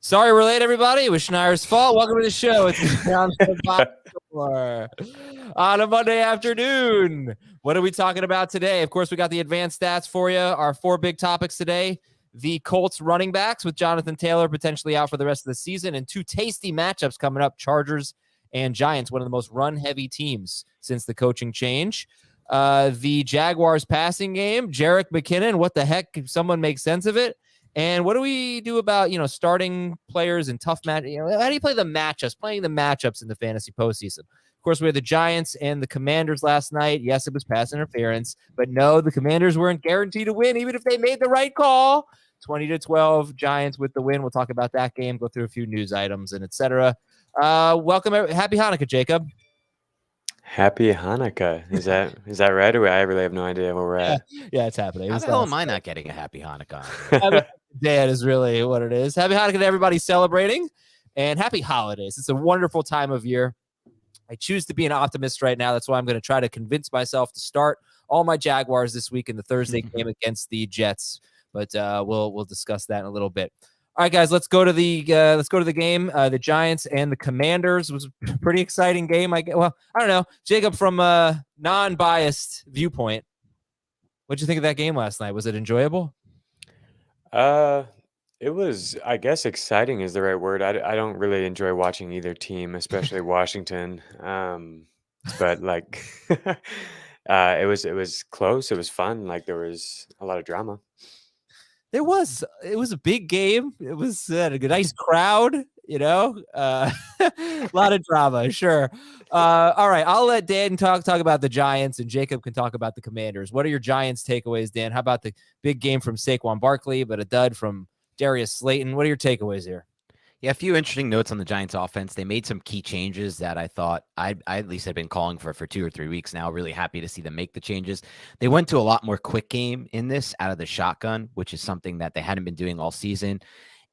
Sorry we're late, everybody. It was Schneier's fault. Welcome to the show. It's on a Monday afternoon. What are we talking about today? Of course, we got the advanced stats for you. Our four big topics today. The Colts running backs with Jonathan Taylor potentially out for the rest of the season, and two tasty matchups coming up, Chargers and Giants, one of the most run-heavy teams since the coaching change. The Jaguars passing game, Jerick McKinnon, what the heck? Can someone make sense of it? And what do we do about, starting players in tough match? How do you play the matchups, playing the matchups in the fantasy postseason? Of course, we had the Giants and the Commanders last night. Yes, it was pass interference, but no, the Commanders weren't guaranteed to win, even if they made the right call. 20-12, Giants with the win. We'll talk about that game, go through a few news items and etc. Welcome. Happy Hanukkah, Jacob. Happy Hanukkah. Is that right? Or I really have no idea where we're at. Yeah, it's happening. How the hell am I not getting a happy Hanukkah? Happy Dad is really what it is. Happy Hanukkah to everybody celebrating, and happy holidays. It's a wonderful time of year. I choose to be an optimist right now. That's why I'm going to try to convince myself to start all my Jaguars this week in the Thursday game against the Jets. But we'll discuss that in a little bit. All right, guys, let's go to the game. The Giants and the Commanders. It was a pretty exciting game. I don't know, Jacob, from a non-biased viewpoint, what'd you think of that game last night? Was it enjoyable? It was, I guess, exciting is the right word. I don't really enjoy watching either team, especially Washington. But like, it was close. It was fun. Like there was a lot of drama. It was a big game. It was a nice crowd, a lot of drama. Sure. All right. I'll let Dan talk about the Giants, and Jacob can talk about the Commanders. What are your Giants takeaways, Dan? How about the big game from Saquon Barkley, but a dud from Darius Slayton? What are your takeaways here? Yeah, a few interesting notes on the Giants offense. They made some key changes that I thought I at least had been calling for 2 or 3 weeks now. Really happy to see them make the changes. They went to a lot more quick game in this out of the shotgun, which is something that they hadn't been doing all season.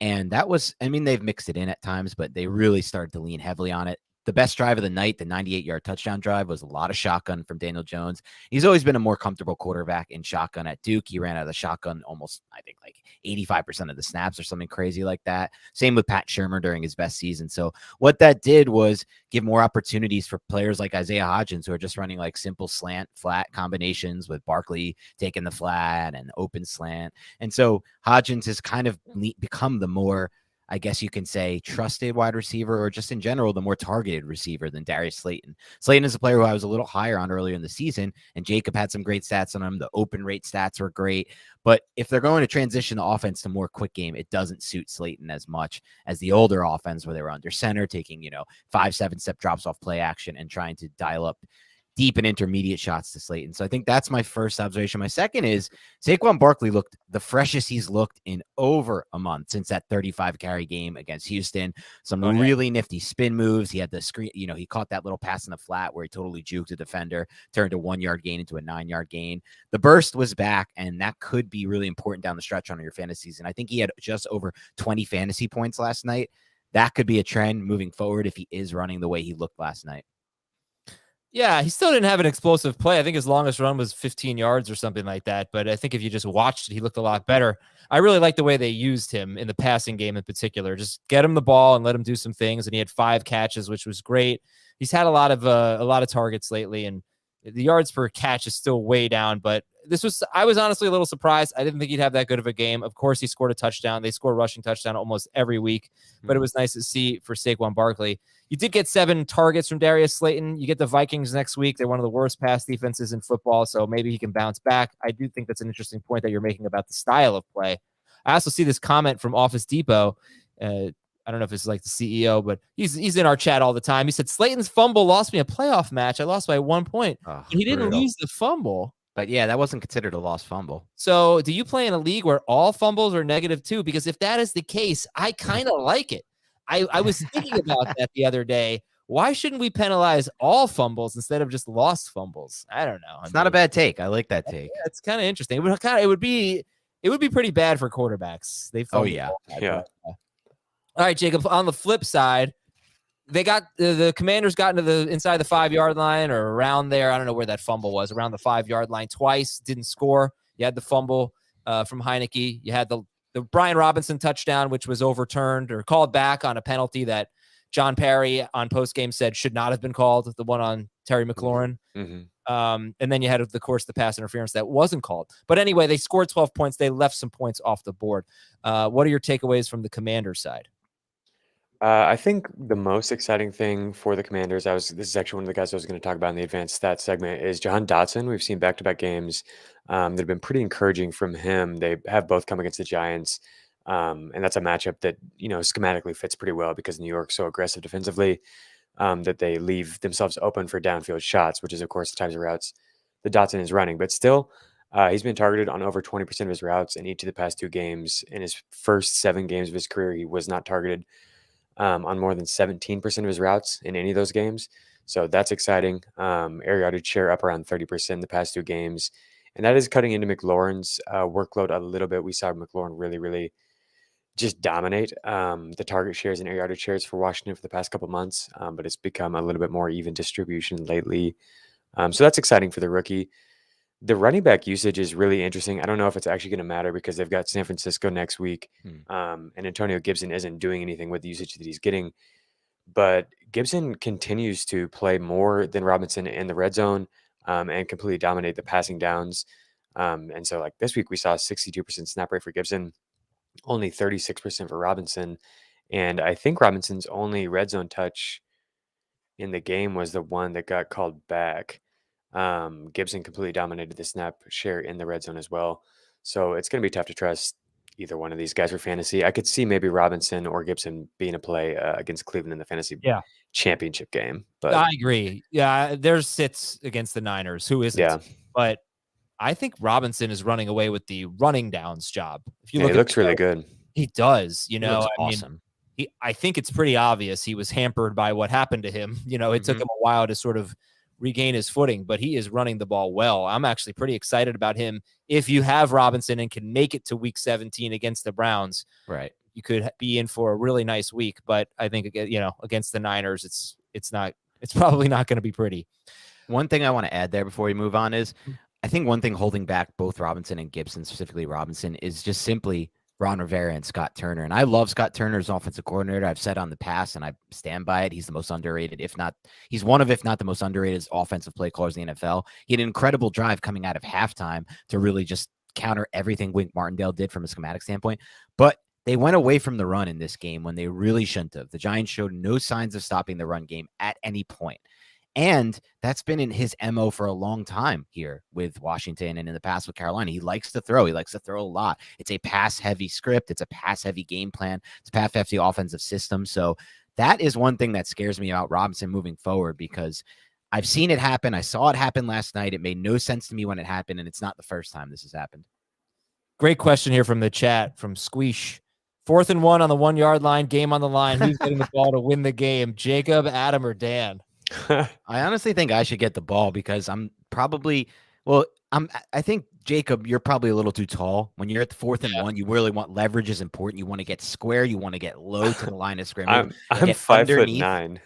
And that was, they've mixed it in at times, but they really started to lean heavily on it. The best drive of the night, the 98-yard touchdown drive, was a lot of shotgun from Daniel Jones. He's always been a more comfortable quarterback in shotgun at Duke. He ran out of the shotgun almost, I think, like 85% of the snaps or something crazy like that. Same with Pat Shurmur during his best season. So what that did was give more opportunities for players like Isaiah Hodgins, who are just running like simple slant, flat combinations with Barkley taking the flat and open slant. And so Hodgins has kind of become the more, I guess you can say, trusted wide receiver, or just in general, the more targeted receiver than Darius Slayton. Slayton is a player who I was a little higher on earlier in the season, and Jacob had some great stats on him. The open rate stats were great. But if they're going to transition the offense to more quick game, it doesn't suit Slayton as much as the older offense where they were under center, taking, 5-7 step drops off play action and trying to dial up deep and intermediate shots to Slayton. So I think that's my first observation. My second is Saquon Barkley looked the freshest he's looked in over a month since that 35 carry game against Houston. Some really nifty spin moves. He had the screen, he caught that little pass in the flat where he totally juked a defender, turned a 1-yard gain into a 9-yard gain. The burst was back, and that could be really important down the stretch on your fantasy season. I think he had just over 20 fantasy points last night. That could be a trend moving forward if he is running the way he looked last night. Yeah, he still didn't have an explosive play. I think his longest run was 15 yards or something like that. But I think if you just watched it, he looked a lot better. I really like the way they used him in the passing game in particular. Just get him the ball and let him do some things. And he had 5 catches, which was great. He's had a lot of targets lately, and the yards per catch is still way down. But I was honestly a little surprised. I didn't think he'd have that good of a game. Of course, he scored a touchdown. They score a rushing touchdown almost every week. But it was nice to see for Saquon Barkley. You did get 7 targets from Darius Slayton. You get the Vikings next week. They're one of the worst pass defenses in football, so maybe he can bounce back. I do think that's an interesting point that you're making about the style of play. I also see this comment from Office Depot. I don't know if it's like the CEO, but he's in our chat all the time. He said, Slayton's fumble lost me a playoff match. I lost by 1 point. He didn't lose the fumble. But yeah, that wasn't considered a lost fumble. So do you play in a league where all fumbles are -2? Because if that is the case, I kind of like it. I was thinking about that the other day. Why shouldn't we penalize all fumbles instead of just lost fumbles? I don't know. It's not a bad take. I like that take. Yeah, it's kind of interesting. It would be pretty bad for quarterbacks. They fumble. Oh yeah. Yeah. All right, Jacob. On the flip side, they got the Commanders got into the inside the 5-yard line or around there. I don't know where that fumble was. Around the 5-yard line twice, didn't score. You had the fumble from Heineke. You had the the Brian Robinson touchdown, which was overturned or called back on a penalty that John Parry on postgame said should not have been called, the one on Terry McLaurin. And then you had, of course, the pass interference that wasn't called. But anyway, they scored 12 points. They left some points off the board. What are your takeaways from the Commanders side? I think the most exciting thing for the Commanders, this is actually one of the guys I was going to talk about in the advanced stats segment, is Jahan Dotson. We've seen back-to-back games that have been pretty encouraging from him. They have both come against the Giants, and that's a matchup that, schematically fits pretty well because New York's so aggressive defensively that they leave themselves open for downfield shots, which is, of course, the types of routes that Dotson is running. But still, he's been targeted on over 20% of his routes in each of the past 2 games. In his first 7 games of his career, he was not targeted on more than 17% of his routes in any of those games. So that's exciting. Air yardage share up around 30% in the past 2 games. And that is cutting into McLaurin's workload a little bit. We saw McLaurin really, really just dominate the target shares and air yardage shares for Washington for the past couple months. But it's become a little bit more even distribution lately. So that's exciting for the rookie. The running back usage is really interesting. I don't know if it's actually going to matter because they've got San Francisco next week, and Antonio Gibson isn't doing anything with the usage that he's getting. But Gibson continues to play more than Robinson in the red zone and completely dominate the passing downs. And so, like this week, we saw a 62% snap rate for Gibson, only 36% for Robinson. And I think Robinson's only red zone touch in the game was the one that got called back. Gibson completely dominated the snap share in the red zone as well. So it's going to be tough to trust either one of these guys for fantasy. I could see maybe Robinson or Gibson being a play against Cleveland in the fantasy championship game. But I agree. Yeah, there's sits against the Niners. Who isn't? Yeah. But I think Robinson is running away with the running downs job. If you he look, looks really good. He does. He looks awesome. I think it's pretty obvious he was hampered by what happened to him. It took him a while to sort of regain his footing, but he is running the ball well. I'm actually pretty excited about him. If you have Robinson and can make it to week 17 against the Browns, right, you could be in for a really nice week. But I think, against the Niners, it's probably not going to be pretty. One thing I want to add there before we move on is I think one thing holding back both Robinson and Gibson, specifically Robinson, is just simply Ron Rivera and Scott Turner. And I love Scott Turner as offensive coordinator. I've said on the past, and I stand by it. He's the most underrated, if not the most underrated offensive play callers in the NFL. He had an incredible drive coming out of halftime to really just counter everything Wink Martindale did from a schematic standpoint. But they went away from the run in this game when they really shouldn't have. The Giants showed no signs of stopping the run game at any point. And that's been in his MO for a long time here with Washington and in the past with Carolina. He likes to throw. He likes to throw a lot. It's a pass-heavy script. It's a pass-heavy game plan. It's a pass-heavy offensive system. So that is one thing that scares me about Robinson moving forward because I've seen it happen. I saw it happen last night. It made no sense to me when it happened, and it's not the first time this has happened. Great question here from the chat from Squeesh. 4th and 1 on the 1-yard line, game on the line. Who's getting the ball to win the game? Jacob, Adam, or Dan? I honestly think I should get the ball because I think Jacob, you're probably a little too tall. When you're at the 4th and 1, you really want leverage is important. You want to get square. You want to get low to the line of scrimmage. I'm 5'9".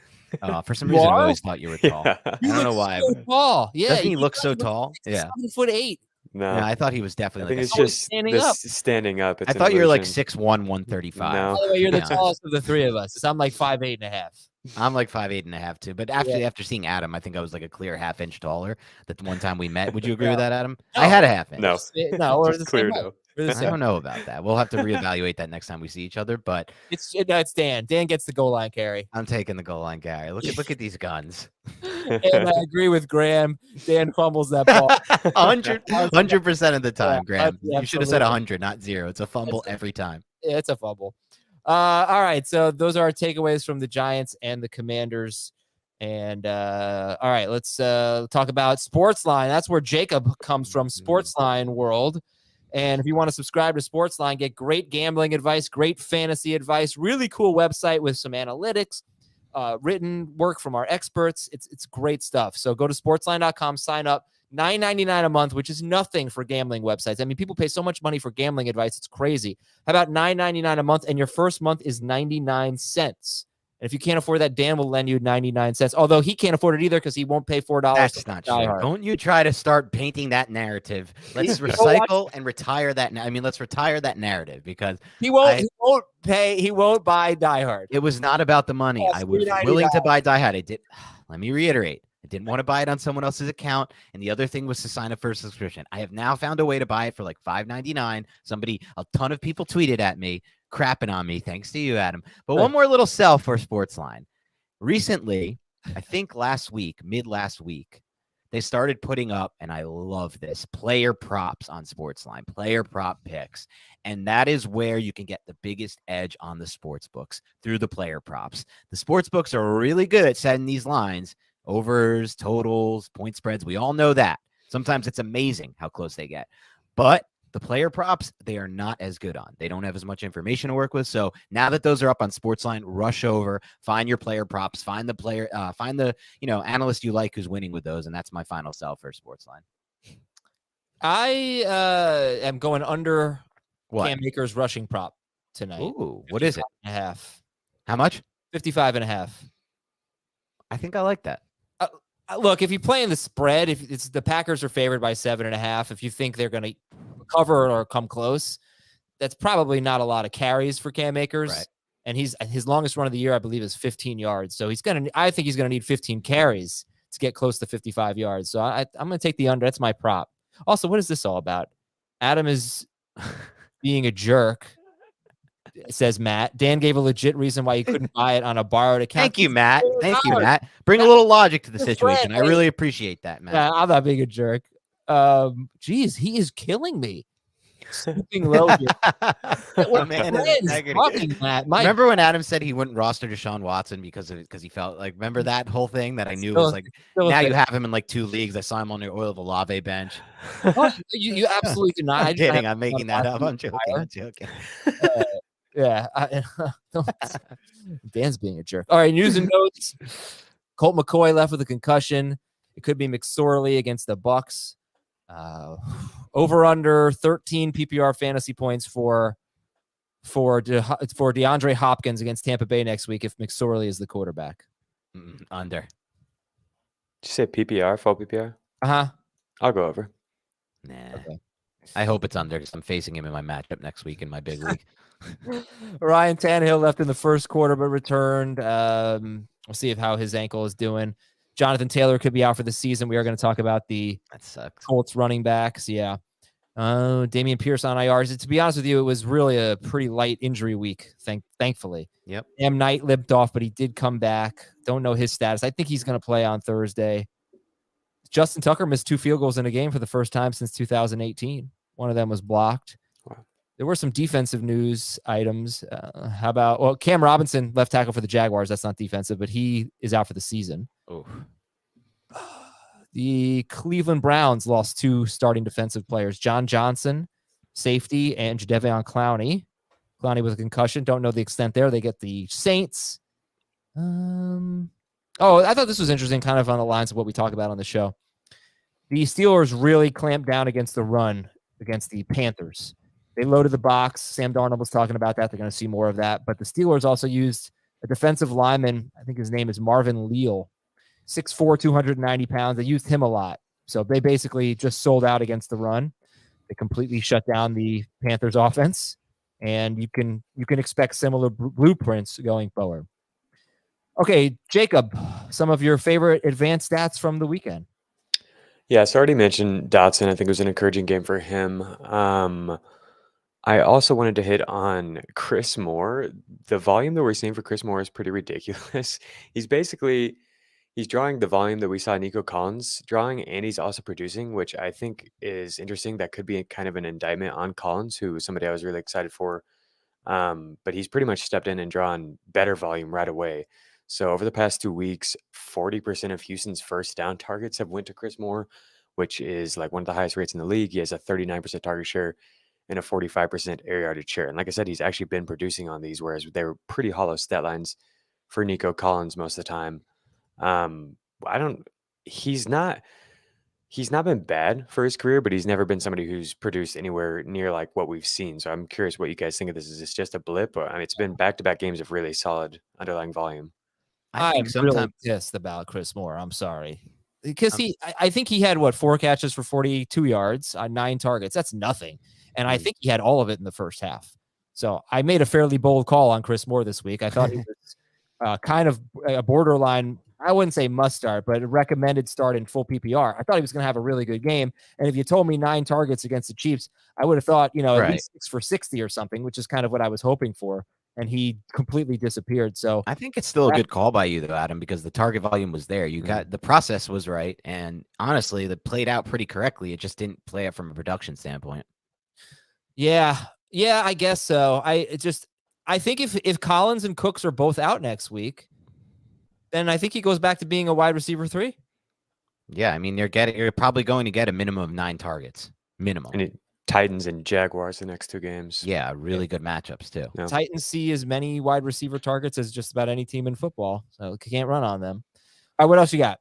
For some reason, I always thought you were tall. I don't know why. So tall. Yeah, doesn't he look so tall? Yeah, 7'8". No, yeah, I thought he was definitely. I think it's just standing up. It's I thought you were like 6'1", 135. No. By the way, you're the tallest of the 3 of us. I'm like 5'8.5". I'm like 5'8.5" too. But after seeing Adam, I think I was like a clear half-inch taller. That one time we met. Would you agree with that, Adam? No. I had a half inch. No, or it's clear though. I don't know about that. We'll have to reevaluate that next time we see each other. But it's Dan. Dan gets the goal line carry. I'm taking the goal line carry. Look at these guns. And I agree with Graham. Dan fumbles that ball 100% of the time, Graham. Yeah, you should have said 100, not 0. It's a fumble every time. Yeah, it's a fumble. All right, so those are our takeaways from the Giants and the Commanders. And all right, let's talk about Sportsline. That's where Jacob comes from, Sportsline world. And if you want to subscribe to Sportsline, get great gambling advice, great fantasy advice, really cool website with some analytics, written work from our experts. It's great stuff. So go to sportsline.com, sign up. $9.99 a month, which is nothing for gambling websites. I mean, people pay so much money for gambling advice. It's crazy. How about $9.99 a month? And your first month is 99 cents. And if you can't afford that, Dan will lend you 99 cents. Although he can't afford it either because he won't pay $4. That's not true. Don't you try to start painting that narrative. Let's recycle and retire that. Let's retire that narrative because he won't pay. He won't buy Die Hard. It was not about the money. I was willing to buy Die Hard. I did. Let me reiterate. I didn't want to buy it on someone else's account. And the other thing was to sign up for a subscription. I have now found a way to buy it for like $5.99. A ton of people tweeted at me, crapping on me. Thanks to you, Adam. But one more little sell for Sportsline. Recently, I think mid last week, they started putting up, and I love this, player props on Sportsline, player prop picks. And that is where you can get the biggest edge on the sports books through the player props. The sports books are really good at setting these lines, overs, totals, point spreads. We all know that. Sometimes it's amazing how close they get. But the player props, they are not as good on. They don't have as much information to work with. So now that those are up on Sportsline, rush over, find your player props, find the analyst you like who's winning with those. And that's my final sell for Sportsline. I am going under Cam Akers rushing prop tonight. Ooh, what is it? 55.5. How much? 55.5. I think I like that. Look, if you play in the spread, if it's the Packers are favored by 7.5, if you think they're going to cover or come close, that's probably not a lot of carries for Cam Akers. Right. And his longest run of the year, I believe, is 15 yards. So I think he's going to need 15 carries to get close to 55 yards. So I'm going to take the under. That's my prop. Also, what is this all about? Adam is being a jerk, says Matt. Dan gave a legit reason why he couldn't buy it on a borrowed account. Thank you, Matt. Bring a little logic to the situation. I really appreciate that, Matt. Yeah, I'm not being a jerk. Geez, he is killing me. Snooping low here. Remember when Adam said he wouldn't roster Deshaun Watson because he felt like, remember that whole thing that I knew was like, now you have him in like 2 leagues. I saw him on the Oil of Olave bench. You absolutely do not. I'm kidding. I'm making that up. I'm joking. Yeah. Dan's being a jerk. All right. News and notes. Colt McCoy left with a concussion. It could be McSorley against the Bucks. Over under 13 PPR fantasy points for DeAndre Hopkins against Tampa Bay next week if McSorley is the quarterback. Under. Did you say PPR, full PPR? I'll go over. Nah. Okay. I hope it's under because I'm facing him in my matchup next week in my big league. Ryan Tannehill left in the first quarter but returned. We'll see how his ankle is doing. Jonathan Taylor could be out for the season. We are going to talk about the Colts running backs. Yeah. Damian Pierce on IRs. To be honest with you, it was really a pretty light injury week, thankfully. Yep. M. Knight limped off, but he did come back. Don't know his status. I think he's going to play on Thursday. Justin Tucker missed 2 field goals in a game for the first time since 2018. One of them was blocked. Wow. There were some defensive news items. How about, Cam Robinson, left tackle for the Jaguars. That's not defensive, but he is out for the season. Oh. The Cleveland Browns lost 2 starting defensive players, John Johnson, safety, and Jadeveon Clowney. Clowney with a concussion. Don't know the extent there. They get the Saints. I thought this was interesting, kind of on the lines of what we talk about on the show. The Steelers really clamped down against the run against the Panthers. They loaded the box. Sam Darnold was talking about that. They're going to see more of that. But the Steelers also used a defensive lineman. I think his name is Marvin Leal, 6'4", 290 pounds. They used him a lot. So they basically just sold out against the run. They completely shut down the Panthers offense. And you can expect similar blueprints going forward. Okay, Jacob, some of your favorite advanced stats from the weekend. Yeah, so I already mentioned Dotson. I think it was an encouraging game for him. I also wanted to hit on Chris Moore. The volume that we're seeing for Chris Moore is pretty ridiculous. He's drawing the volume that we saw Nico Collins drawing, and he's also producing, which I think is interesting. That could be kind of an indictment on Collins, who was somebody I was really excited for. But he's pretty much stepped in and drawn better volume right away. So over the past 2 weeks, 40% of Houston's first down targets have went to Chris Moore, which is like one of the highest rates in the league. He has a 39% target share and a 45% air yardage share. And like I said, he's actually been producing on these, whereas they were pretty hollow stat lines for Nico Collins most of the time. He's not he's not been bad for his career, but he's never been somebody who's produced anywhere near like what we've seen. So I'm curious what you guys think of this. Is this just a blip? Or, I mean, it's been back-to-back games of really solid underlying volume. I think I'm really sometimes pissed about Chris Moore. I'm sorry. Because I think he had 4 catches for 42 yards on 9 targets. That's nothing. And I think he had all of it in the first half. So I made a fairly bold call on Chris Moore this week. I thought he was kind of a borderline, I wouldn't say must start, but a recommended start in full PPR. I thought he was going to have a really good game. And if you told me 9 targets against the Chiefs, I would have thought, at Right. least 6 for 60 or something, which is kind of what I was hoping for. And he completely disappeared. So I think it's still a good call by you, though, Adam, because the target volume was there. You got the process was right, and honestly, it played out pretty correctly. It just didn't play out from a production standpoint. Yeah, I guess so. I think if Collins and Cooks are both out next week, then I think he goes back to being a wide receiver 3. Yeah, I mean, you're probably going to get a minimum of 9 targets, minimum. And Titans and Jaguars the next 2 games. Yeah, really good matchups too. Yeah. Titans see as many wide receiver targets as just about any team in football, so you can't run on them. All right, what else you got?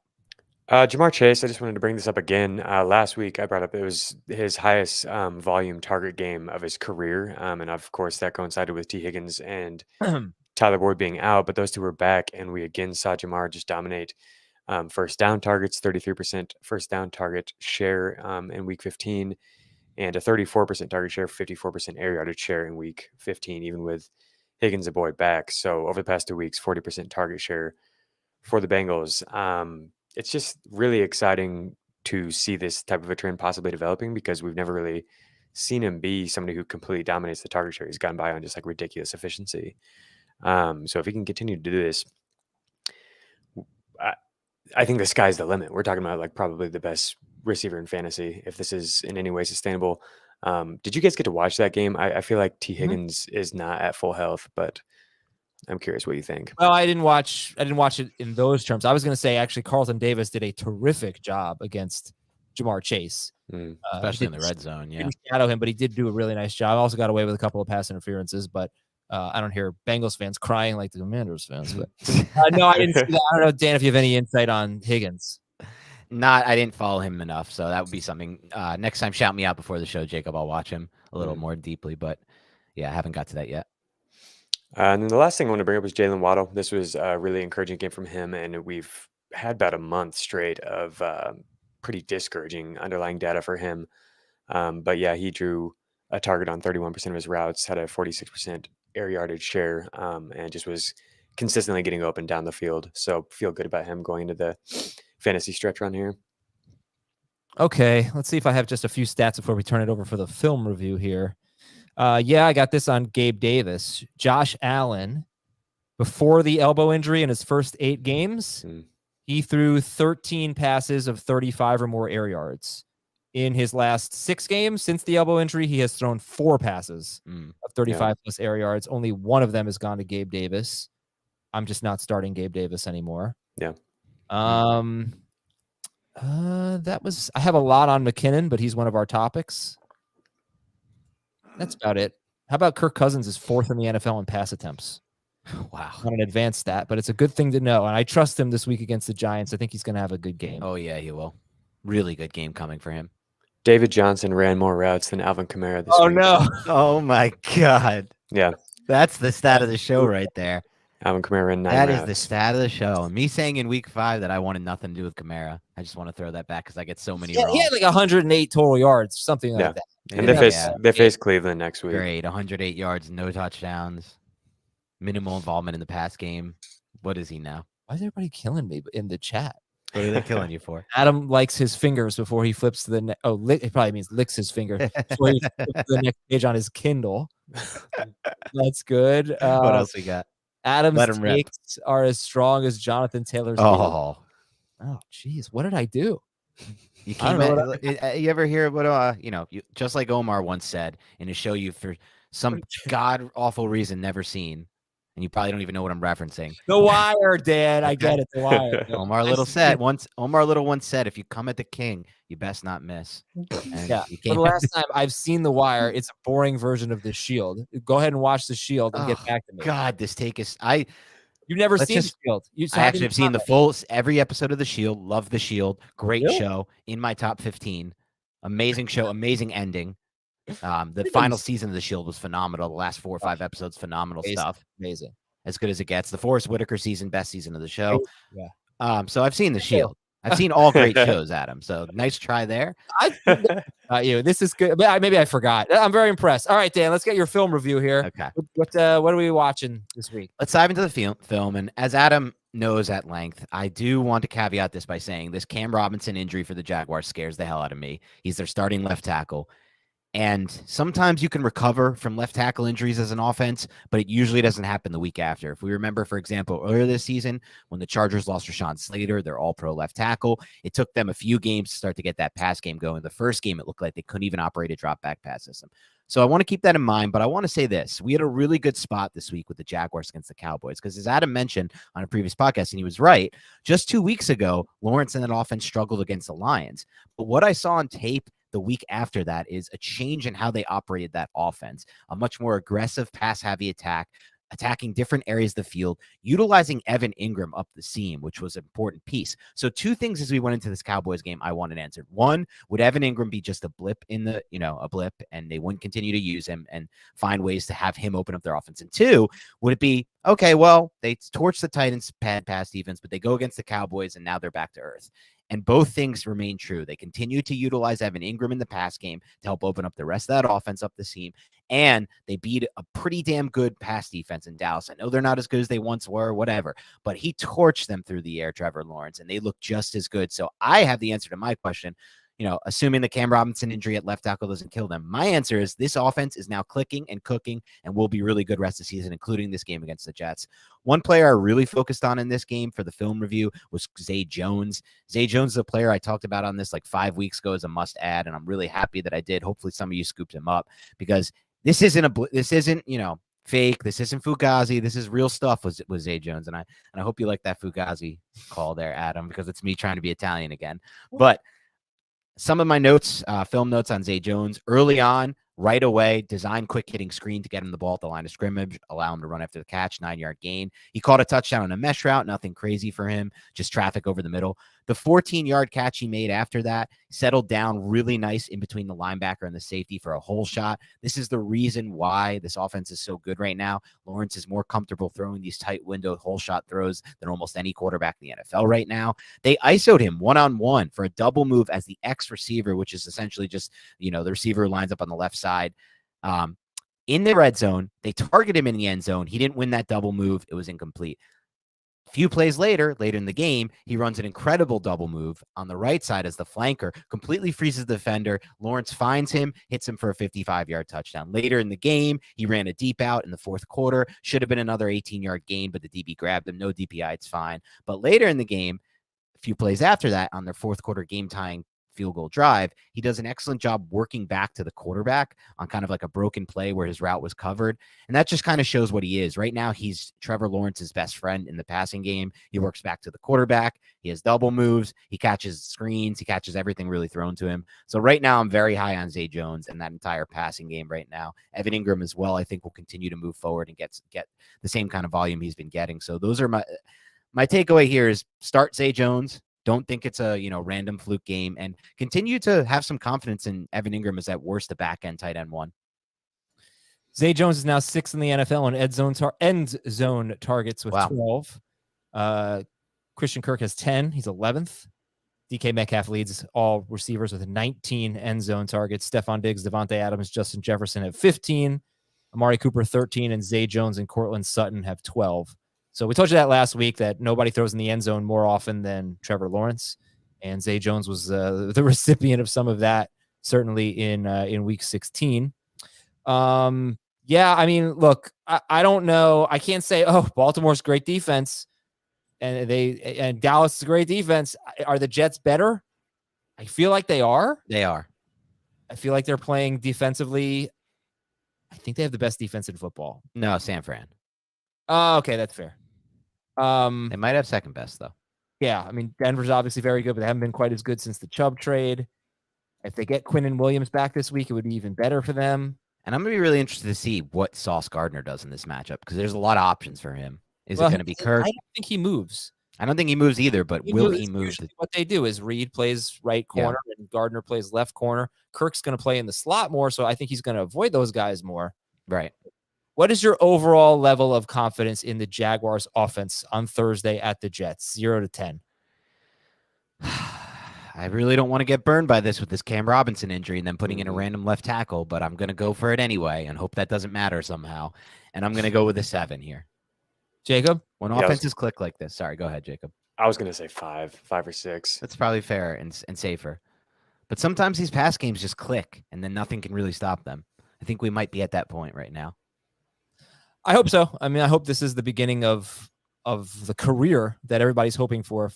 Jamar Chase, I just wanted to bring this up again. Last week, I brought up it was his highest volume target game of his career. And of course, that coincided with T. Higgins and Tyler Boyd being out, but those 2 were back. And we again saw Jamar just dominate first down targets, 33% first down target share in week 15, and a 34% target share, 54% air yardage share in week 15, even with Higgins and Boyd back. So over the past 2 weeks, 40% target share for the Bengals. It's just really exciting to see this type of a trend possibly developing because we've never really seen him be somebody who completely dominates the target share. He's gotten by on just like ridiculous efficiency. So if he can continue to do this, I think the sky's the limit. We're talking about like probably the best receiver in fantasy if this is in any way sustainable. Did you guys get to watch that game? I feel like T. Higgins is not at full health, but I'm curious what you think. Well, I didn't watch it in those terms. I was going to say actually Carlton Davis did a terrific job against Jamar Chase, especially in the red zone. Yeah, didn't shadow him, but he did do a really nice job. Also got away with a couple of pass interferences, but I don't hear Bengals fans crying like the Commanders fans. But no, I didn't see that. I don't know, Dan, if you have any insight on Higgins. I didn't follow him enough, so that would be something. Next time, shout me out before the show, Jacob. I'll watch him a little more deeply, but yeah, I haven't got to that yet. And then the last thing I want to bring up was Jaylen Waddle. This was a really encouraging game from him, and we've had about a month straight of pretty discouraging underlying data for him. But yeah, he drew a target on 31% of his routes, had a 46% air yardage share, and just was consistently getting open down the field. So feel good about him going into the fantasy stretch run here. Okay, let's see if I have just a few stats before we turn it over for the film review here. Yeah, I got this on Gabe Davis. Josh Allen, before the elbow injury in his first 8 games, he threw 13 passes of 35 or more air yards. In his last 6 games since the elbow injury, he has thrown 4 passes of 35 plus air yards. Only one of them has gone to Gabe Davis. I'm just not starting Gabe Davis anymore. Yeah. I have a lot on McKinnon, but he's one of our topics. That's about it. How about Kirk Cousins is 4th in the NFL in pass attempts? Wow. Not an advanced stat, but it's a good thing to know. And I trust him this week against the Giants. I think he's going to have a good game. Oh, yeah, he will. Really good game coming for him. David Johnson ran more routes than Alvin Kamara this week. No. Oh, my God. Yeah. That's the stat of the show right there. Alvin Kamara ran 9 That routes. is the stat of the show. Me saying in week 5 that I wanted nothing to do with Kamara. I just want to throw that back because I get so many wrong. He had like 108 total yards, something like that. And they face Cleveland next week. Great. 108 yards, no touchdowns, minimal involvement in the pass game. What is he now? Why is everybody killing me in the chat? What are they killing you for? Adam likes his fingers before he flips to the next. Oh, it probably means licks his finger before he flips to the next page on his Kindle. That's good. What else we got? Adam's takes are as strong as Jonathan Taylor's. Oh, geez, what did I do? You came you ever hear what just like Omar once said in a show you for some god awful reason never seen, and you probably don't even know what I'm referencing. The Wire, Dan. I get it. The Wire. Omar Little once said, if you come at the king, you best not miss. And yeah. For the last time I've seen The Wire, it's a boring version of The Shield. Go ahead and watch The Shield and get back to me. God, this take is You've never Let's seen just- The Shield. I actually have seen every episode of The Shield. Love The Shield. Great Really? show. In my top 15. Amazing show. Amazing ending. The know final you- season of The Shield was phenomenal. The last 4 or 5 episodes, phenomenal stuff. Amazing. As good as it gets. The Forrest Whitaker season, best season of the show. Yeah. So I've seen The Shield. I've seen all great shows, Adam. So nice try there. I think you. This is good. Maybe I forgot. I'm very impressed. All right, Dan, let's get your film review here. Okay. What are we watching this week? Let's dive into the film. And as Adam knows at length, I do want to caveat this by saying this Cam Robinson injury for the Jaguars scares the hell out of me. He's their starting left tackle. And sometimes you can recover from left tackle injuries as an offense, but it usually doesn't happen the week after. If we remember, for example, earlier this season, when the Chargers lost Rashawn Slater, their all-pro left tackle, it took them a few games to start to get that pass game going. The first game, it looked like they couldn't even operate a drop-back pass system. So I want to keep that in mind, but I want to say this. We had a really good spot this week with the Jaguars against the Cowboys because, as Adam mentioned on a previous podcast, and he was right, just 2 weeks ago, Lawrence and that offense struggled against the Lions. But what I saw on tape the week after that is a change in how they operated that offense, a much more aggressive pass-heavy attack, attacking different areas of the field, utilizing Evan Ingram up the seam, which was an important piece. So 2 things as we went into this Cowboys game I wanted answered. 1, would Evan Ingram be just a blip a blip, and they wouldn't continue to use him and find ways to have him open up their offense? And 2, would it be, okay, well, they torched the Titans pass defense, but they go against the Cowboys and now they're back to earth. And both things remain true. They continue to utilize Evan Ingram in the pass game to help open up the rest of that offense up the seam. And they beat a pretty damn good pass defense in Dallas. I know they're not as good as they once were, whatever, but he torched them through the air, Trevor Lawrence, and they look just as good. So I have the answer to my question. Assuming the Cam Robinson injury at left tackle doesn't kill them, my answer is this offense is now clicking and cooking and will be really good rest of the season, including this game against the Jets. One player I really focused on in this game for the film review was Zay Jones. Zay Jones is a player I talked about on this like 5 weeks ago as a must add, and I'm really happy that I did. Hopefully some of you scooped him up because this isn't fake. This isn't Fugazi. This is real stuff with Zay Jones. And I hope you like that Fugazi call there, Adam, because it's me trying to be Italian again. But some of my notes, film notes on Zay Jones early on, right away, design quick hitting screen to get him the ball at the line of scrimmage, allow him to run after the catch, 9-yard gain. He caught a touchdown on a mesh route, nothing crazy for him, just traffic over the middle. The 14-yard catch he made after that settled down really nice in between the linebacker and the safety for a hole shot. This is the reason why this offense is so good right now. Lawrence is more comfortable throwing these tight window hole shot throws than almost any quarterback in the NFL right now. They ISO'd him one-on-one for a double move as the X receiver, which is essentially just, the receiver lines up on the left side. In the red zone, they target him in the end zone. He didn't win that double move. It was incomplete. A few plays later in the game, he runs an incredible double move on the right side as the flanker, completely freezes the defender. Lawrence finds him, hits him for a 55-yard touchdown. Later in the game, he ran a deep out in the fourth quarter. Should have been another 18-yard gain, but the DB grabbed him. No DPI, it's fine. But later in the game, a few plays after that, on their fourth quarter game-tying field goal drive, he does an excellent job working back to the quarterback on kind of like a broken play where his route was covered. And that just kind of shows what he is. Right now, he's Trevor Lawrence's best friend in the passing game. He works back to the quarterback. He has double moves. He catches screens. He catches everything really thrown to him. So right now, I'm very high on Zay Jones and that entire passing game right now. Evan Ingram as well, I think, will continue to move forward and get the same kind of volume he's been getting. So those are my takeaway here is start Zay Jones. Don't think it's a random fluke game, and continue to have some confidence in Evan Ingram as at worst the back end tight end one. Zay Jones is now 6th in the NFL on end zone targets with 12. Christian Kirk has 10. He's 11th. DK Metcalf leads all receivers with 19 end zone targets. Stephon Diggs, Devontae Adams, Justin Jefferson have 15. Amari Cooper 13, and Zay Jones and Cortland Sutton have 12. So we told you that last week that nobody throws in the end zone more often than Trevor Lawrence, and Zay Jones was the recipient of some of that, certainly in week 16. Yeah, I mean, look, I don't know. I can't say, Baltimore's great defense, and Dallas is a great defense. Are the Jets better? I feel like they are. They are. I feel like they're playing defensively. I think they have the best defense in football. No, San Fran. Oh, okay, that's fair. They might have second best though. Yeah, I mean, Denver's obviously very good, but they haven't been quite as good since the Chubb trade. If they get Quinnen Williams back this week, it would be even better for them. And I'm going to be really interested to see what Sauce Gardner does in this matchup because there's a lot of options for him. Is it going to be Kirk? I don't think he moves. I don't think he moves either, but will he move? Usually what they do is Reed plays right corner and Gardner plays left corner. Kirk's going to play in the slot more, so I think he's going to avoid those guys more. Right. What is your overall level of confidence in the Jaguars offense on Thursday at the Jets? 0 to 10. I really don't want to get burned by this with this Cam Robinson injury and then putting in a random left tackle, but I'm going to go for it anyway and hope that doesn't matter somehow. And I'm going to go with a 7 here. Jacob? When offenses click like this. Sorry, go ahead, Jacob. I was going to say 5 or 6. That's probably fair and safer. But sometimes these pass games just click and then nothing can really stop them. I think we might be at that point right now. I hope so. I mean, I hope this is the beginning of the career that everybody's hoping for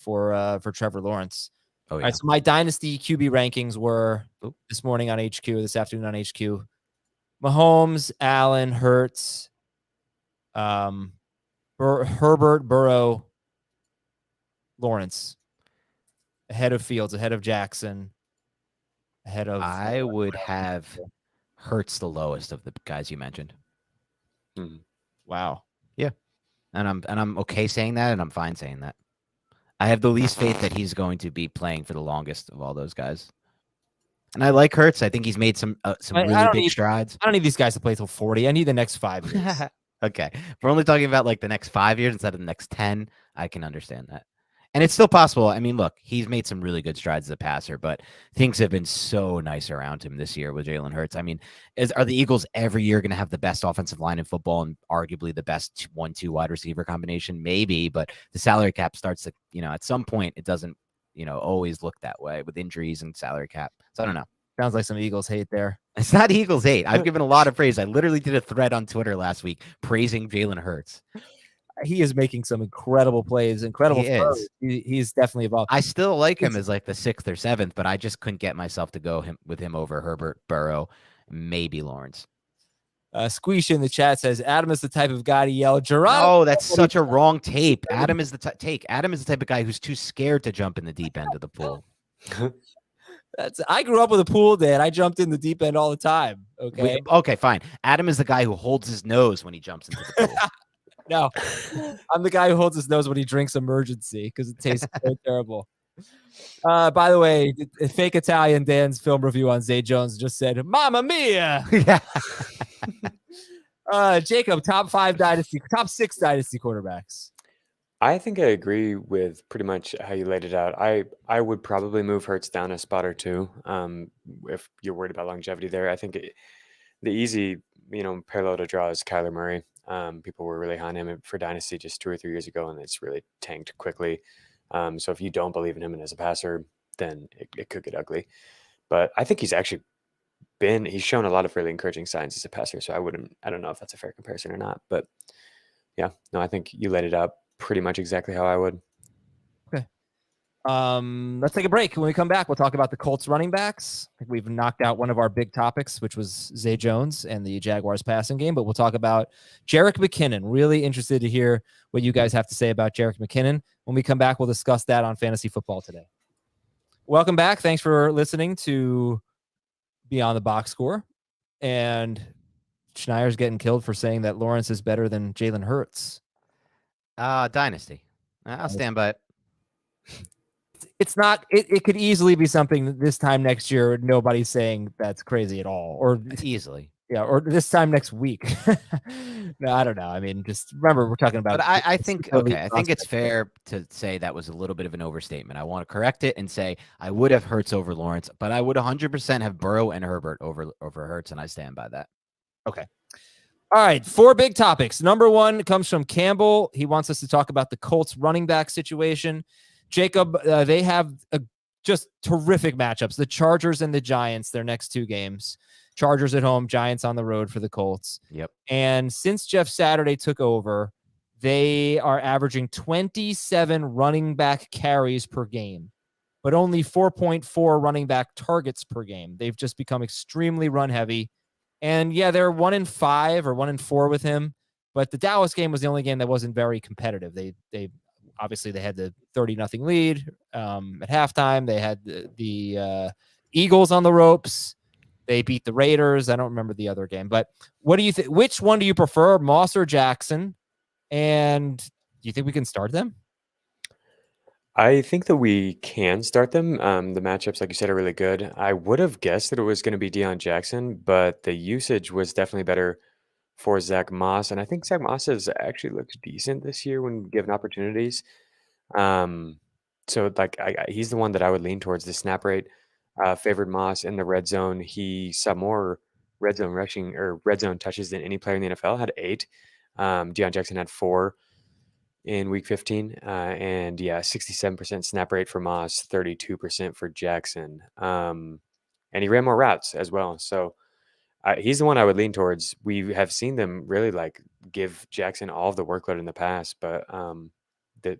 Trevor Lawrence. Oh, yeah. All right, so my dynasty QB rankings were this morning on HQ, this afternoon on HQ. Mahomes, Allen, Hurts, Herbert, Burrow, Lawrence. Ahead of Fields, ahead of Jackson, ahead of... I would have Hurts the lowest of the guys you mentioned. Mm-hmm. Wow. Yeah. And I'm okay saying that, and I'm fine saying that. I have the least faith that he's going to be playing for the longest of all those guys. And I like Hurts. I think he's made some really big strides. I don't need these guys to play till 40. I need the next 5 years. Okay. If we're only talking about like the next 5 years instead of the next 10, I can understand that. And it's still possible. I mean, look, he's made some really good strides as a passer, but things have been so nice around him this year with Jalen Hurts. I mean, are the Eagles every year going to have the best offensive line in football and arguably the best 1-2 wide receiver combination? Maybe, but the salary cap starts to, at some point it doesn't, always look that way with injuries and salary cap. So I don't know. Sounds like some Eagles hate there. It's not Eagles hate. I've given a lot of praise. I literally did a thread on Twitter last week praising Jalen Hurts. He is making some incredible plays, incredible throws. He's definitely evolved. I still like him as like the 6th or 7th, but I just couldn't get myself to go with him over Herbert, Burrow, maybe Lawrence. Squeesh in the chat says Adam is the type of guy to yell, Geronimo. Oh, that's such a wrong tape. Adam is the type of guy who's too scared to jump in the deep end of the pool. I grew up with a pool, Dad. I jumped in the deep end all the time. Okay. Okay, fine. Adam is the guy who holds his nose when he jumps into the pool. No, I'm the guy who holds his nose when he drinks Emergency because it tastes so terrible. By the way, fake Italian Dan's film review on Zay Jones just said, "Mamma mia!" Yeah. Jacob, top 6 dynasty quarterbacks. I think I agree with pretty much how you laid it out. I would probably move Hurts down a spot or two if you're worried about longevity there. I think the easy parallel to draw is Kyler Murray. People were really high on him for dynasty just 2 or 3 years ago, and it's really tanked quickly. So if you don't believe in him as a passer, then it could get ugly. But I think he's actually he's shown a lot of really encouraging signs as a passer. So I don't know if that's a fair comparison or not. But yeah, no, I think you laid it out pretty much exactly how I would. Okay. Let's take a break. When we come back, we'll talk about the Colts running backs. I think we've knocked out one of our big topics, which was Zay Jones and the Jaguars passing game, but we'll talk about Jerick McKinnon. Really interested to hear what you guys have to say about Jerick McKinnon. When we come back, we'll discuss that on Fantasy Football Today. Welcome back. Thanks for listening to Beyond the Box Score. And Schneier's getting killed for saying that Lawrence is better than Jalen Hurts. Dynasty. I'll stand by it. It's not. It could easily be something this time next year. Nobody's saying that's crazy at all, or easily, yeah, or this time next week. No, I don't know. I mean, just remember we're talking about. But I think I think it's fair to say that was a little bit of an overstatement. I want to correct it and say I would have Hurts over Lawrence, but I would 100% have Burrow and Herbert over Hurts, and I stand by that. Okay. All right, 4 big topics. Number 1 comes from Campbell. He wants us to talk about the Colts running back situation. Jacob, they have just terrific matchups. The Chargers and the Giants, their next 2 games. Chargers at home, Giants on the road for the Colts. Yep. And since Jeff Saturday took over, they are averaging 27 running back carries per game, but only 4.4 running back targets per game. They've just become extremely run heavy. And yeah, they're 1-5 or 1-4 with him, but the Dallas game was the only game that wasn't very competitive. They obviously they had the 30-0 lead at halftime. They had the Eagles on the ropes. They beat the Raiders. I don't remember the other game, but what do you think? Which one do you prefer, Moss or Jackson? And you think we can start them? I think that we can start them. The matchups, like you said, are really good. I would have guessed that it was going to be Deion Jackson, but the usage was definitely better for Zach Moss. And I think Zach Moss has actually looked decent this year when given opportunities. Um, so like he's the one that I would lean towards. The snap rate favored Moss in the red zone. He saw more red zone rushing or red zone touches than any player in the NFL. Had 8. Deion Jackson had 4 in week 15. And yeah, 67% snap rate for Moss, 32% for Jackson. And he ran more routes as well. So he's the one I would lean towards. We have seen them really like give Jackson all of the workload in the past, but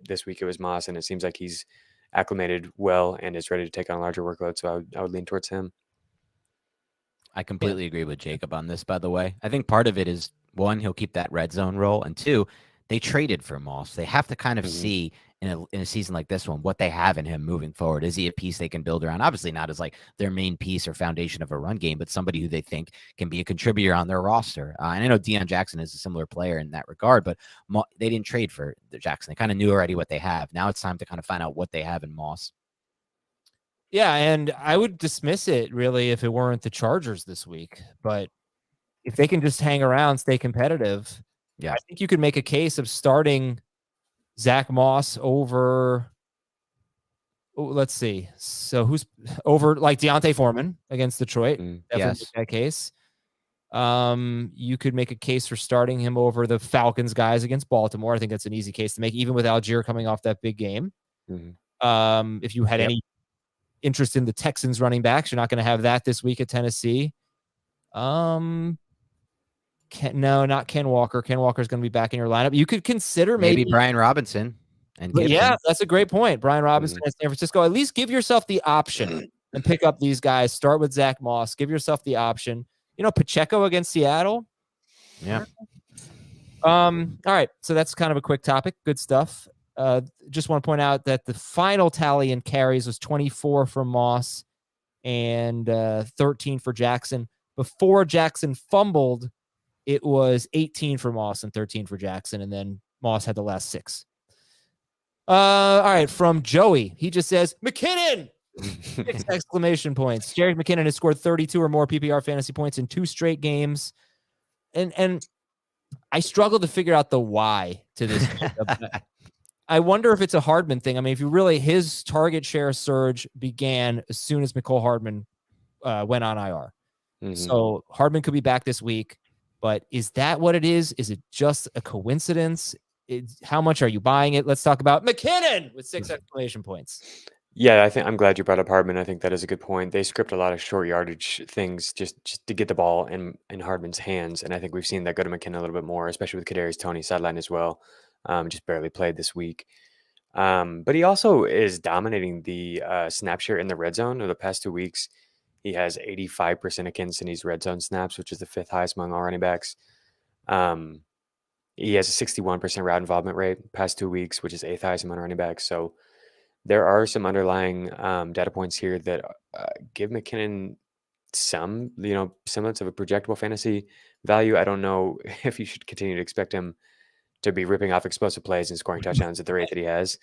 this week it was Moss, and it seems like he's acclimated well and is ready to take on a larger workload. So I would lean towards him. I completely agree with Jacob on this, by the way. I think part of it is, one, he'll keep that red zone role, and 2, they traded for Moss. They have to kind of see in a season like this one what they have in him moving forward. Is he a piece they can build around? Obviously not as like their main piece or foundation of a run game, but somebody who they think can be a contributor on their roster. And I know Deion Jackson is a similar player in that regard, but they didn't trade for Jackson. They kind of knew already what they have. Now it's time to kind of find out what they have in Moss. Yeah, and I would dismiss it really if it weren't the Chargers this week. But if they can just hang around, stay competitive, I think you could make a case of starting Zach Moss over. Let's see. So who's over like Deontay Foreman against Detroit? Definitely make that case. You could make a case for starting him over the Falcons guys against Baltimore. I think that's an easy case to make, even with Algier coming off that big game. If you had any interest in the Texans running backs, you're not going to have that this week at Tennessee. No, not Ken Walker. Ken Walker's going to be back in your lineup. You could consider maybe Brian Robinson and Gibson. Yeah, that's a great point. Brian Robinson in San Francisco. At least give yourself the option and pick up these guys. Start with Zach Moss. Give yourself the option. Pacheco against Seattle. Yeah. All right. So that's kind of a quick topic. Good stuff. Just want to point out that the final tally in carries was 24 for Moss and 13 for Jackson. Before Jackson fumbled, it was 18 for Moss and 13 for Jackson, and then Moss had the last 6. All right, from Joey. He just says, McKinnon! 6 exclamation points. Jerick McKinnon has scored 32 or more PPR fantasy points in 2 straight games. And I struggle to figure out the why to this. I wonder if it's a Hardman thing. I mean, if you really, his target share surge began as soon as McCole Hardman went on IR. So Hardman could be back this week. But is that what it is? Is it just a coincidence? How much are you buying it? Let's talk about McKinnon with 6 exclamation points. Yeah, I'm glad you brought up Hardman. I think that is a good point. They script a lot of short yardage things just to get the ball in Hardman's hands, and I think we've seen that go to McKinnon a little bit more, especially with Kadarius Toney sideline as well. Just barely played this week. But he also is dominating the snap share in the red zone over the past 2 weeks. He has 85% of Kansas City's red zone snaps, which is the 5th highest among all running backs. He has a 61% route involvement rate past 2 weeks, which is 8th highest among running backs. So there are some underlying data points here that give McKinnon some, semblance of a projectable fantasy value. I don't know if you should continue to expect him to be ripping off explosive plays and scoring touchdowns at the rate that he has.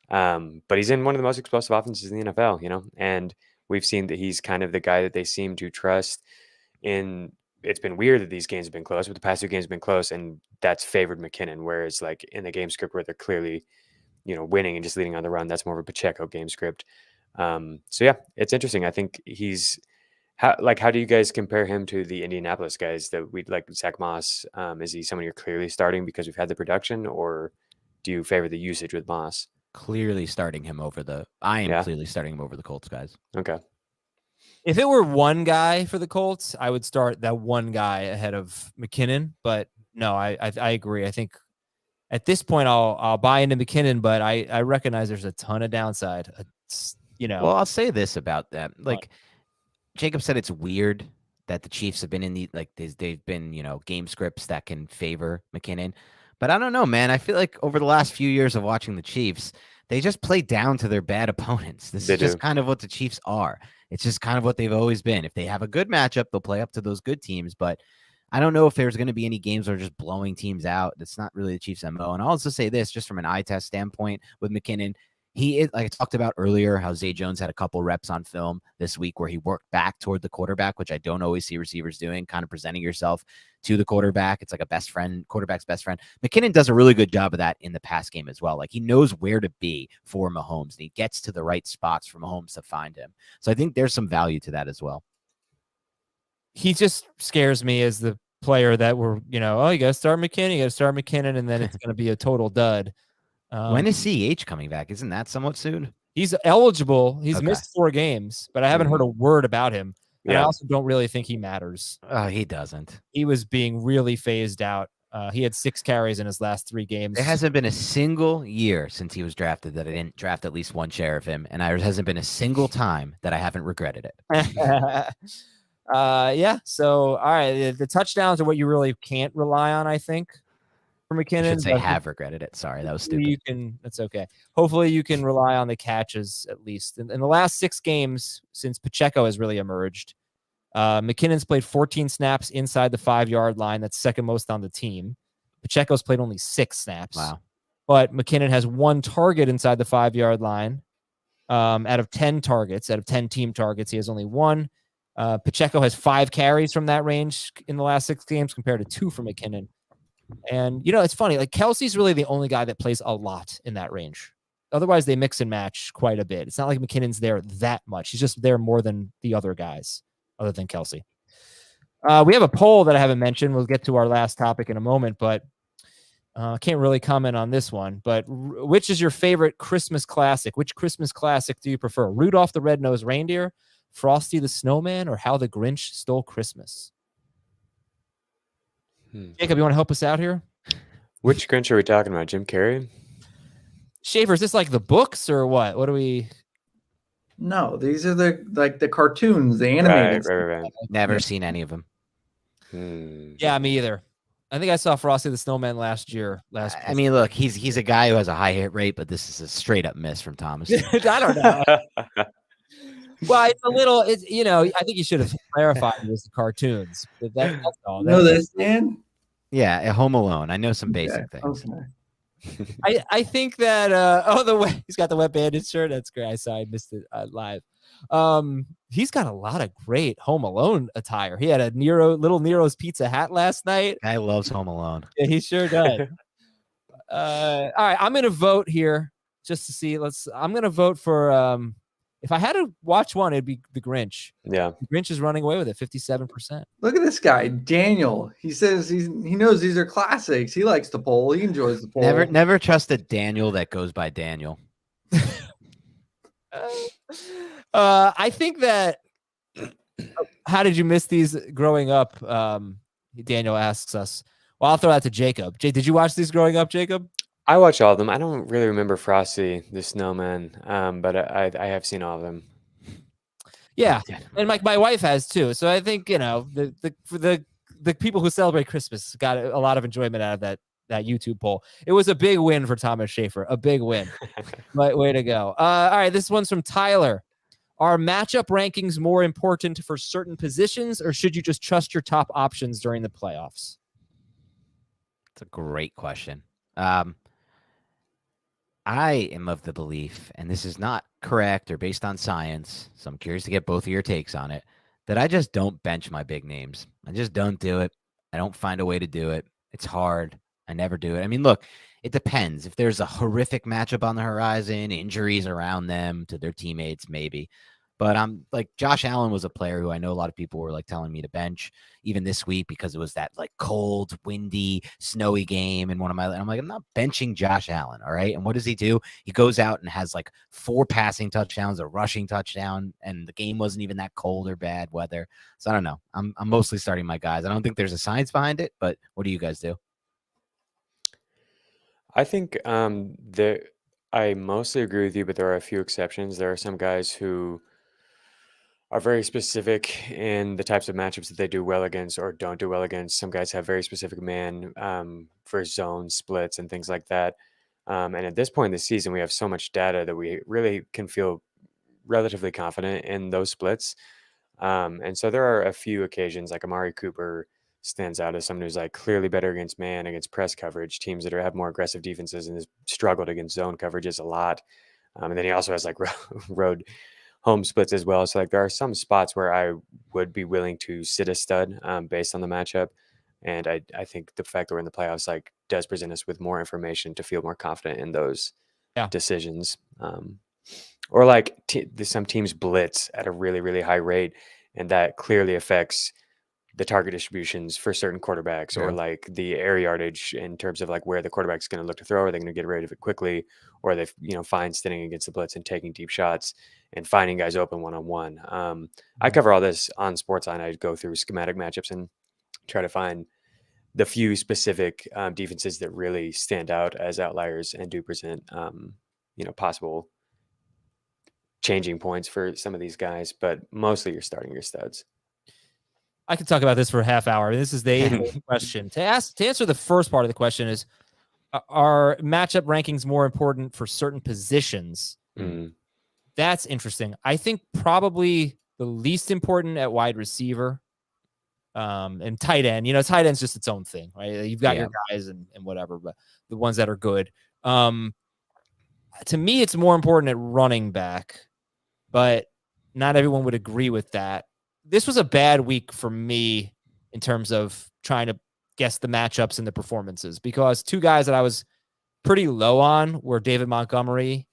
But he's in one of the most explosive offenses in the NFL, and we've seen that he's kind of the guy that they seem to trust. It's been weird that these games have been close, but the past 2 games have been close, and that's favored McKinnon. Whereas like in the game script where they're clearly, winning and just leading on the run, that's more of a Pacheco game script. So yeah, it's interesting. I think how do you guys compare him to the Indianapolis guys that we'd like? Zach Moss, is he someone you're clearly starting because we've had the production, or do you favor the usage with Moss? Clearly starting him over clearly starting him over the Colts guys. Okay. If it were one guy for the Colts, I would start that one guy ahead of McKinnon. But no, I agree. I think at this point I'll buy into McKinnon, but I recognize there's a ton of downside. Well, I'll say this about that. Like Jacob said, it's weird that the Chiefs have been in they've been, game scripts that can favor McKinnon. But I don't know, man. I feel like over the last few years of watching the Chiefs, they just play down to their bad opponents. This is just kind of what the Chiefs are. It's just kind of what they've always been. If they have a good matchup, they'll play up to those good teams. But I don't know if there's going to be any games that are just blowing teams out. That's not really the Chiefs' MO. And I'll also say this, just from an eye test standpoint with McKinnon, he is, like I talked about earlier, how Zay Jones had a couple reps on film this week where he worked back toward the quarterback, which I don't always see receivers doing, kind of presenting yourself to the quarterback. It's like a best friend, quarterback's best friend. McKinnon does a really good job of that in the pass game as well. Like he knows where to be for Mahomes, and he gets to the right spots for Mahomes to find him. So I think there's some value to that as well. He just scares me as the player that we're, you got to start McKinnon, and then it's going to be a total dud. When is CH coming back? Isn't that somewhat soon? He's eligible. He's missed 4 games, but I haven't heard a word about him. And I also don't really think he matters. He doesn't. He was being really phased out. He had 6 carries in his last 3 games. There hasn't been a single year since he was drafted that I didn't draft at least one share of him. And there hasn't been a single time that I haven't regretted it. So, all right. The touchdowns are what you really can't rely on, I think, for McKinnon. I should say have regretted it. Sorry, that was stupid. That's okay. Hopefully you can rely on the catches at least. In the last 6 games since Pacheco has really emerged, McKinnon's played 14 snaps inside the 5-yard line. That's second most on the team. Pacheco's played only 6 snaps. Wow. But McKinnon has 1 target inside the 5-yard line. Out of 10 targets, out of 10 team targets, he has only 1. Pacheco has 5 carries from that range in the last 6 games compared to 2 for McKinnon. And, it's funny. Like, Kelsey's really the only guy that plays a lot in that range. Otherwise, they mix and match quite a bit. It's not like McKinnon's there that much. He's just there more than the other guys, other than Kelsey. We have a poll that I haven't mentioned. We'll get to our last topic in a moment, but I can't really comment on this one. But which is your favorite Christmas classic? Which Christmas classic do you prefer? Rudolph the Red-Nosed Reindeer, Frosty the Snowman, or How the Grinch Stole Christmas? Jacob, you want to help us out here? Which Grinch are we talking about? Jim Carrey? Schaefer, is this like the books or what? What do we? No, these are the cartoons, the animated. Right. Never seen any of them. Yeah, me either. I think I saw Frosty the Snowman last year. I mean, look, he's a guy who has a high hit rate, but this is a straight up miss from Thomas. I don't know. Well, it's a little. I think you should have clarified it was the cartoons. That's all. Know this, Dan? Yeah, at Home Alone. I know some basic things. Okay. I think that he's got the wet bandit shirt. That's great. I saw I missed it live. He's got a lot of great Home Alone attire. He had a little Nero's Pizza hat last night. Guy loves Home Alone. Yeah, he sure does. All right, I'm gonna vote here just to see. I'm gonna vote for. If I had to watch one, it'd be The Grinch. Yeah, The Grinch is running away with it, 57%. Look at this guy, Daniel. He says he knows these are classics. He likes the poll. He enjoys the poll. Never trust a Daniel that goes by Daniel. I think that. How did you miss these growing up? Daniel asks us. Well, I'll throw that to Jacob. Did you watch these growing up, Jacob? I watch all of them. I don't really remember Frosty the Snowman, but I have seen all of them. Yeah, and my wife has too. So I think the people who celebrate Christmas got a lot of enjoyment out of that YouTube poll. It was a big win for Thomas Schaefer. A big win. Way to go. All right, this one's from Tyler. Are matchup rankings more important for certain positions, or should you just trust your top options during the playoffs? It's a great question. I am of the belief, and this is not correct or based on science, so I'm curious to get both of your takes on it, that I just don't bench my big names. I just don't do it. I don't find a way to do it. It's hard. I never do it. I mean, look, it depends. If there's a horrific matchup on the horizon, injuries around them to their teammates, maybe. But I'm like, Josh Allen was a player who I know a lot of people were like telling me to bench even this week because it was that like cold, windy, snowy game. And I'm like, I'm not benching Josh Allen. All right. And what does he do? He goes out and has like 4 passing touchdowns, a rushing touchdown. And the game wasn't even that cold or bad weather. So I don't know. I'm mostly starting my guys. I don't think there's a science behind it, but what do you guys do? I think I mostly agree with you, but there are a few exceptions. There are some guys who are very specific in the types of matchups that they do well against or don't do well against. Some guys have very specific man for zone splits and things like that. And at this point in the season, we have so much data that we really can feel relatively confident in those splits. And so there are a few occasions like Amari Cooper stands out as someone who's like clearly better against man, against press coverage, teams that have more aggressive defenses, and has struggled against zone coverages a lot. And then he also has like road home splits as well. So like there are some spots where I would be willing to sit a stud based on the matchup. And I think the fact that we're in the playoffs like does present us with more information to feel more confident in those decisions. Or like some teams blitz at a really, really high rate, and that clearly affects the target distributions for certain quarterbacks, or like the air yardage in terms of like where the quarterback's going to look to throw. Are they going to get rid of it quickly, or are they, fine standing against the blitz and taking deep shots and finding guys open one-on-one? I cover all this on Sportsline. I go through schematic matchups and try to find the few specific defenses that really stand out as outliers and do present, possible changing points for some of these guys, but mostly you're starting your studs. I could talk about this for a half hour. This is the age-old question. To answer the first part of the question is, are matchup rankings more important for certain positions? That's interesting. I think probably the least important at wide receiver, and tight end. Tight end's just its own thing, right? You've got your guys and whatever, but the ones that are good. To me, it's more important at running back, but not everyone would agree with that. This was a bad week for me in terms of trying to guess the matchups and the performances, because two guys that I was pretty low on were David Montgomery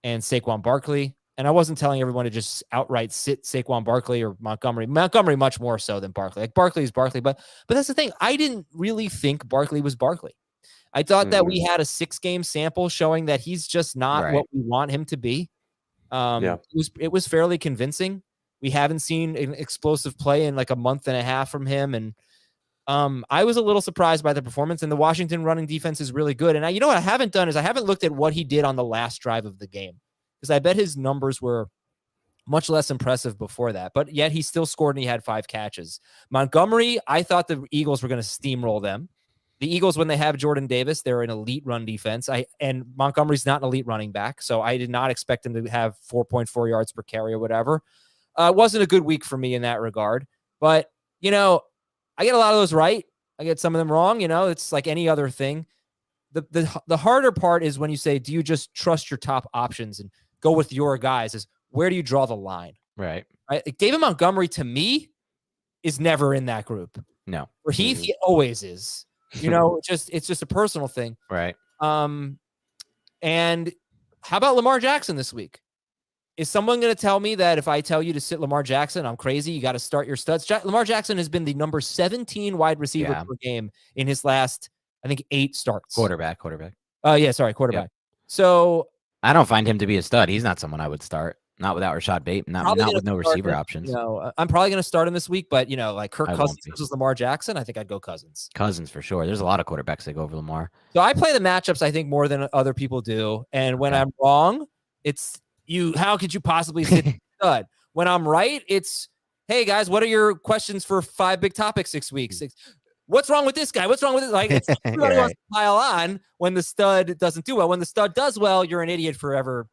and Saquon Barkley. And I wasn't telling everyone to just outright sit Saquon Barkley or Montgomery. Montgomery much more so than Barkley. Like Barkley is Barkley, but that's the thing. I didn't really think Barkley was Barkley. I thought that we had a 6-game sample showing that he's just not what we want him to be. It was fairly convincing. We haven't seen an explosive play in like a month and a half from him. And I was a little surprised by the performance, and the Washington running defense is really good. And what I haven't done is I haven't looked at what he did on the last drive of the game, because I bet his numbers were much less impressive before that, but yet he still scored and he had 5 catches. Montgomery, I thought the Eagles were going to steamroll them. The Eagles, when they have Jordan Davis, they're an elite run defense. And Montgomery's not an elite running back, so I did not expect him to have 4.4 yards per carry or whatever. It wasn't a good week for me in that regard. But, I get a lot of those right. I get some of them wrong. It's like any other thing. The harder part is when you say, do you just trust your top options and go with your guys? Is where do you draw the line? Right. David Montgomery, to me, is never in that group. No. For Heath, he always is. It's just a personal thing. Right. And how about Lamar Jackson this week? Is someone going to tell me that if I tell you to sit Lamar Jackson, I'm crazy? You got to start your studs. Lamar Jackson has been the number 17 wide receiver per game in his last, I think, 8 starts. Quarterback. Quarterback. Yep. So I don't find him to be a stud. He's not someone I would start. Not without Rashad Bateman. Not with no receiver options. I'm probably going to start him this week, but like Kirk Cousins versus Lamar Jackson, I think I'd go Cousins. Cousins for sure. There's a lot of quarterbacks that go over Lamar. So I play the matchups, I think, more than other people do. And when I'm wrong, it's how could you possibly sit stud? When I'm right, it's, hey guys, what are your questions for 5 big topics 6 weeks? What's wrong with this guy? What's wrong with it? Like, everybody wants to pile on when the stud doesn't do well. When the stud does well, you're an idiot forever.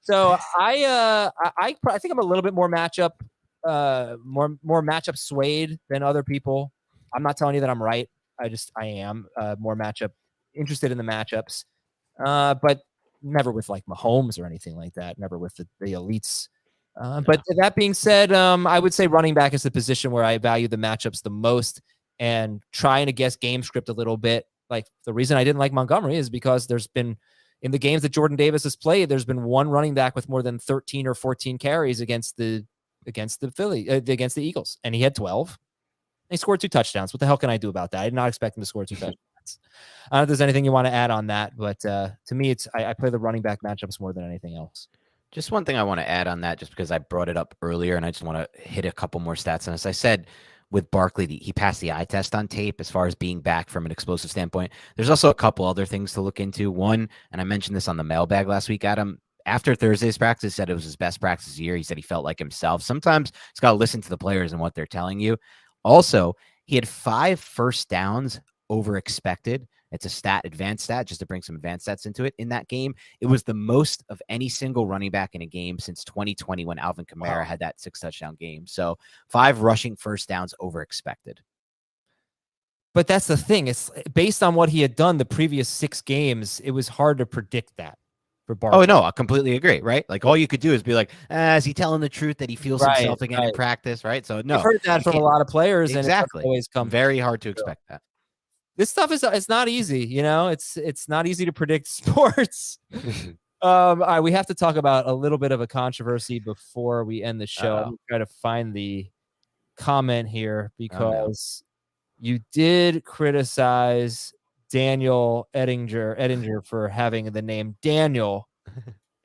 So I think I'm a little bit more matchup, more matchup swayed than other people. I'm not telling you that I'm right. I am more matchup interested in the matchups, but never with like Mahomes or anything like that. Never with the elites. But that being said, I would say running back is the position where I value the matchups the most, and trying to guess game script a little bit. Like the reason I didn't like Montgomery is because there's been, in the games that Jordan Davis has played, there's been one running back with more than 13 or 14 carries against the Eagles, and he had 12. He scored 2 touchdowns. What the hell can I do about that? I did not expect him to score 2 touchdowns. I don't know if there's anything you want to add on that, but to me, I play the running back matchups more than anything else. Just one thing I want to add on that, just because I brought it up earlier, and I just want to hit a couple more stats on this. I said with Barkley, he passed the eye test on tape as far as being back from an explosive standpoint. There's also a couple other things to look into. One, and I mentioned this on the mailbag last week, Adam, after Thursday's practice, said it was his best practice of the year. He said he felt like himself. Sometimes it's got to listen to the players and what they're telling you. Also, he had 5 first downs over expected It's a advanced stat, just to bring some advanced stats into it. In that game, it was the most of any single running back in a game since 2020 when Alvin Kamara had that 6 touchdown game. So 5 rushing first downs over expected. But that's the thing. It's based on what he had done the previous 6 games. It was hard to predict that for Barkley. Oh, no, I completely agree, right? Like, all you could do is be like, is he telling the truth that he feels himself again in practice, right? So, no. I've heard that from a lot of players, exactly. and it doesn't always come very hard to expect that. This stuff it's not easy, you know. It's not easy to predict sports. All right, we have to talk about a little bit of a controversy before we end the show. I'm trying to find the comment here because you did criticize Daniel Ettinger for having the name Daniel,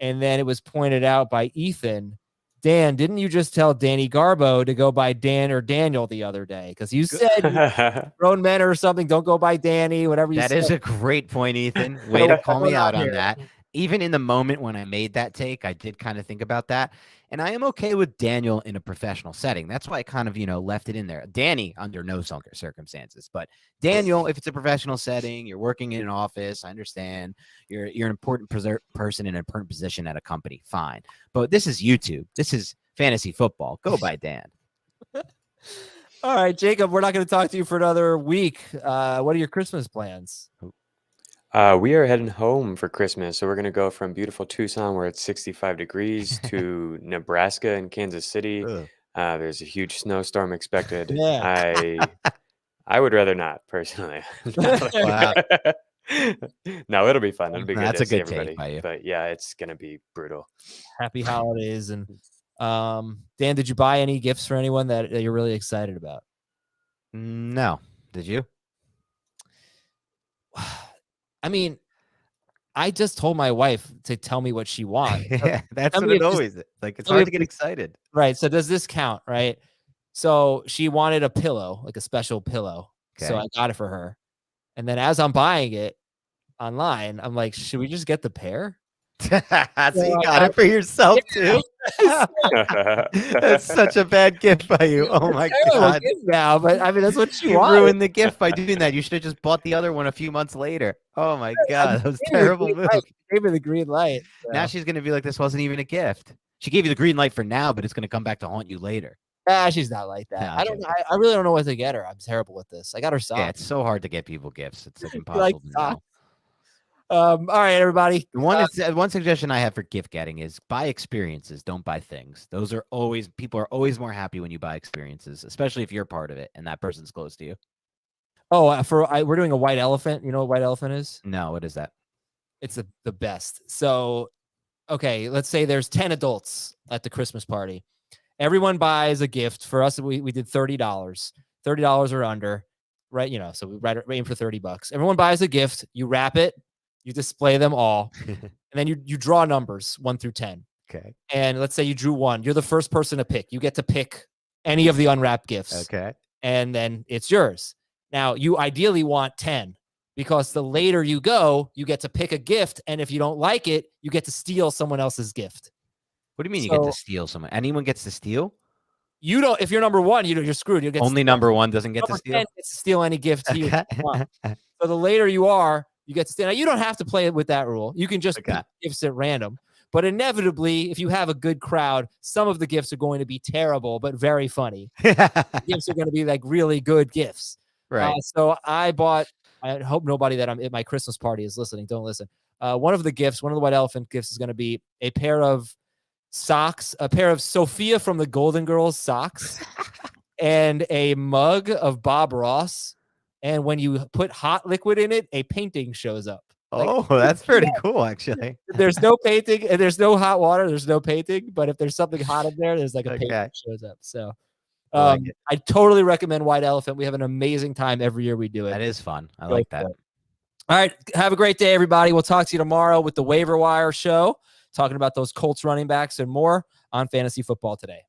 and then it was pointed out by Ethan. Dan, didn't you just tell Danny Garbo to go by Dan or Daniel the other day? Because you said grown men or something, don't go by Danny, whatever you said. That is a great point, Ethan. Way to call me out on that. Even in the moment when I made that take, I did kind of think about that. And I am okay with Daniel in a professional setting. That's why I kind of, left it in there. Danny, under no circumstances. But Daniel, if it's a professional setting, you're working in an office, I understand. You're an important person in an important position at a company. Fine. But this is YouTube. This is fantasy football. Go by Dan. All right, Jacob, we're not going to talk to you for another week. What are your Christmas plans? We are heading home for Christmas. So we're going to go from beautiful Tucson where it's 65 degrees to Nebraska and Kansas City. There's a huge snowstorm expected. Yeah. I would rather not, personally. Wow. No, it'll be fun. It'll be good. That's to a see good everybody. take by you. But yeah, it's going to be brutal. Happy holidays. And Dan, did you buy any gifts for anyone that you're really excited about? No. Did you? I mean, I just told my wife to tell me what she wants. Yeah, that's what it always is. Like, it's hard to get excited. Right. So does this count? Right. So she wanted a pillow, like a special pillow. Okay. So I got it for her. And then as I'm buying it online, I'm like, should we just get the pair? So you got it for yourself too. That's such a bad gift by you. Oh my god! Now, but I mean, that's what she ruined the gift by doing that. You should have just bought the other one a few months later. Oh my god, that was a terrible move. Gave her the green light. So. Now she's gonna be like, this wasn't even a gift. She gave you the green light for now, but it's gonna come back to haunt you later. She's not like that. I really don't know what to get her. I'm terrible with this. I got her socks. Yeah, it's so hard to get people gifts. It's like impossible to know. All right, everybody. One suggestion I have for gift getting is buy experiences, don't buy things. People are always more happy when you buy experiences, especially if you're part of it and that person's close to you. Oh, we're doing a white elephant. You know what white elephant is? No, what is that? It's the best. So, okay, let's say there's 10 adults at the Christmas party. Everyone buys a gift. For us, we did $30. $30 or under, right? So we aim for $30. Everyone buys a gift. You wrap it. You display them all, and then you draw numbers 1 through 10. Okay. And let's say you drew 1. You're the first person to pick. You get to pick any of the unwrapped gifts. Okay. And then it's yours. Now, you ideally want 10 because the later you go, you get to pick a gift. And if you don't like it, you get to steal someone else's gift. What do you mean you get to steal someone? Anyone gets to steal? You don't. If you're number 1, you're screwed. You get only number 1 doesn't get to steal. 10 gets to steal any gift you want. So the later you are, you get to stay. Now, you don't have to play it with that rule. You can just pick gifts at random. But inevitably, if you have a good crowd, some of the gifts are going to be terrible, but very funny. Gifts are going to be like really good gifts. Right. So I hope nobody that I'm at my Christmas party is listening. Don't listen. One of the white elephant gifts is going to be a pair of socks, a pair of Sophia from the Golden Girls socks, and a mug of Bob Ross. And when you put hot liquid in it, a painting shows up. That's pretty cool, actually. There's no painting, and there's no hot water. There's no painting. But if there's something hot in there, there's like a painting that shows up. So I totally recommend White Elephant. We have an amazing time every year we do it. That is fun. I like that. All right. Have a great day, everybody. We'll talk to you tomorrow with the Waiver Wire show, talking about those Colts running backs and more on Fantasy Football Today.